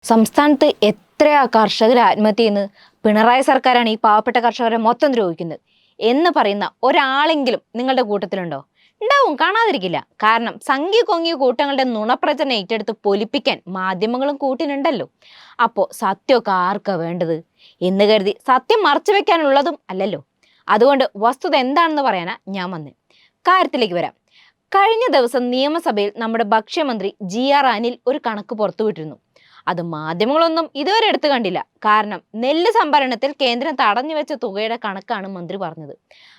സംസ്ഥാനത്ത് എത്രയാ കർഷകർ ആത്മഹത്യ ചെയ്യുന്നത്? പിണറായി സർക്കാരാണ് ഈ പാവപ്പെട്ട കർഷകരെ മൊത്തം ദ്രോഹിക്കുന്നത് എന്ന് പറയുന്ന ഒരാളെങ്കിലും നിങ്ങളുടെ കൂട്ടത്തിലുണ്ടോ? ഉണ്ടാവും, കാണാതിരിക്കില്ല. കാരണം സംഘി കൊങ്ങിയ കൂട്ടങ്ങളുടെ നുണപ്രചരണം ഏറ്റെടുത്ത് പൊലിപ്പിക്കാൻ മാധ്യമങ്ങളും കൂട്ടിനുണ്ടല്ലോ. അപ്പോൾ സത്യമൊക്കെ ആർക്കാ വേണ്ടത് എന്ന് കരുതി സത്യം മറച്ചു വെക്കാനുള്ളതും അല്ലല്ലോ. അതുകൊണ്ട് വസ്തുത എന്താണെന്ന് പറയാനാ ഞാൻ വന്നേ. കാര്യത്തിലേക്ക് വരാം. കഴിഞ്ഞ ദിവസം നിയമസഭയിൽ നമ്മുടെ ഭക്ഷ്യമന്ത്രി GR അനിൽ ഒരു കണക്ക് പുറത്തുവിട്ടിരുന്നു. അത് മാധ്യമങ്ങളൊന്നും ഇതുവരെ എടുത്തു കണ്ടില്ല. കാരണം നെല്ല് സംഭരണത്തിൽ കേന്ദ്രം തടഞ്ഞു വെച്ച തുകയുടെ കണക്കാണ് മന്ത്രി പറഞ്ഞത്.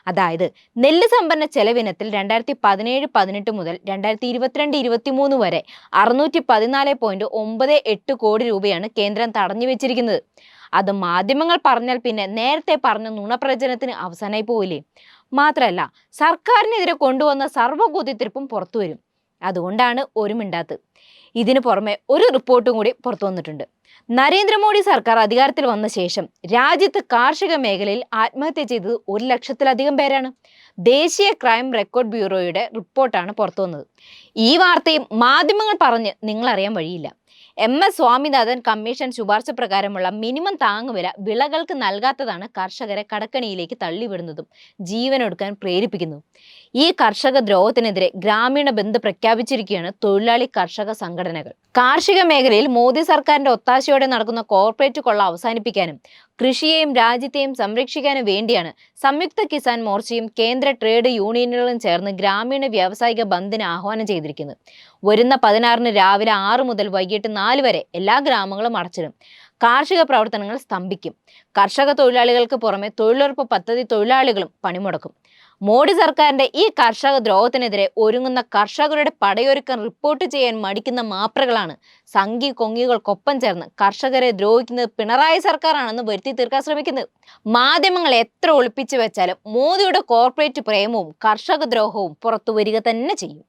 അതായത് നെല്ല് സംഭരണ ചെലവിനത്തിൽ 2017-18 മുതൽ 2022-23 വരെ 614.98 കോടി രൂപയാണ് കേന്ദ്രം തടഞ്ഞു വെച്ചിരിക്കുന്നത്. അത് മാധ്യമങ്ങൾ പറഞ്ഞാൽ പിന്നെ നേരത്തെ പറഞ്ഞ നുണപ്രചരണത്തിന് അവസാനമായി പോവില്ലേ? മാത്രമല്ല, സർക്കാരിനെതിരെ കൊണ്ടുവന്ന സർവ്വകുതിത്തിരിപ്പും പുറത്തു വരും. അതുകൊണ്ടാണ് ഒരു മിണ്ടാത്തത്. ഇതിനു പുറമെ ഒരു റിപ്പോർട്ടും കൂടി പുറത്തു വന്നിട്ടുണ്ട്. നരേന്ദ്രമോദി സർക്കാർ അധികാരത്തിൽ വന്ന ശേഷം രാജ്യത്ത് കാർഷിക മേഖലയിൽ ആത്മഹത്യ ചെയ്തത് 1 ലക്ഷത്തിലധികം പേരാണ്. ദേശീയ ക്രൈം റെക്കോർഡ് ബ്യൂറോയുടെ റിപ്പോർട്ടാണ് പുറത്തു വന്നത്. ഈ വാർത്തയും മാധ്യമങ്ങൾ പറഞ്ഞ് നിങ്ങൾ അറിയാൻ വഴിയില്ല. MS സ്വാമിനാഥൻ കമ്മീഷൻ ശുപാർശ പ്രകാരമുള്ള മിനിമം താങ്ങുവില വിളകൾക്ക് നൽകാത്തതാണ് കർഷകരെ കടക്കണിയിലേക്ക് തള്ളിവിടുന്നതും ജീവനൊടുക്കാൻ പ്രേരിപ്പിക്കുന്നതും. ഈ കർഷക ദ്രോഹത്തിനെതിരെ ഗ്രാമീണ ബന്ദ് പ്രഖ്യാപിച്ചിരിക്കുകയാണ് തൊഴിലാളി കർഷക സംഘടനകൾ. കാർഷിക മേഖലയിൽ മോദി സർക്കാരിന്റെ ഒത്താശയോടെ നടക്കുന്ന കോർപ്പറേറ്റ് കൊള്ള അവസാനിപ്പിക്കാനും കൃഷിയെയും രാജ്യത്തെയും സംരക്ഷിക്കാനും വേണ്ടിയാണ് സംയുക്ത കിസാൻ മോർച്ചയും കേന്ദ്ര ട്രേഡ് യൂണിയനുകളും ചേർന്ന് ഗ്രാമീണ വ്യാവസായിക ബന്ദിന് ആഹ്വാനം ചെയ്തിരിക്കുന്നത്. വരുന്ന 16-ന് രാവിലെ 6 മുതൽ വൈകിട്ട് 4 വരെ എല്ലാ ഗ്രാമങ്ങളും അടച്ചിടും. കാർഷിക പ്രവർത്തനങ്ങൾ സ്തംഭിക്കും. കർഷക തൊഴിലാളികൾക്ക് പുറമെ തൊഴിലുറപ്പ് പദ്ധതി തൊഴിലാളികളും പണിമുടക്കും. മോഡി സർക്കാരിന്റെ ഈ കർഷക ദ്രോഹത്തിനെതിരെ ഒരുങ്ങുന്ന കർഷകരുടെ പടയൊരുക്കം റിപ്പോർട്ട് ചെയ്യാൻ മടിക്കുന്ന മാപ്രകളാണ് സംഘി കൊങ്ങികൾക്കൊപ്പം ചേർന്ന് കർഷകരെ ദ്രോഹിക്കുന്നത് പിണറായി സർക്കാരാണെന്ന് വരുത്തി തീർക്കാൻ ശ്രമിക്കുന്നത്. മാധ്യമങ്ങൾ എത്ര ഒളിപ്പിച്ചു വെച്ചാലും മോദിയുടെ കോർപ്പറേറ്റ് പ്രേമവും കർഷക ദ്രോഹവും പുറത്തു വരിക തന്നെ ചെയ്യും.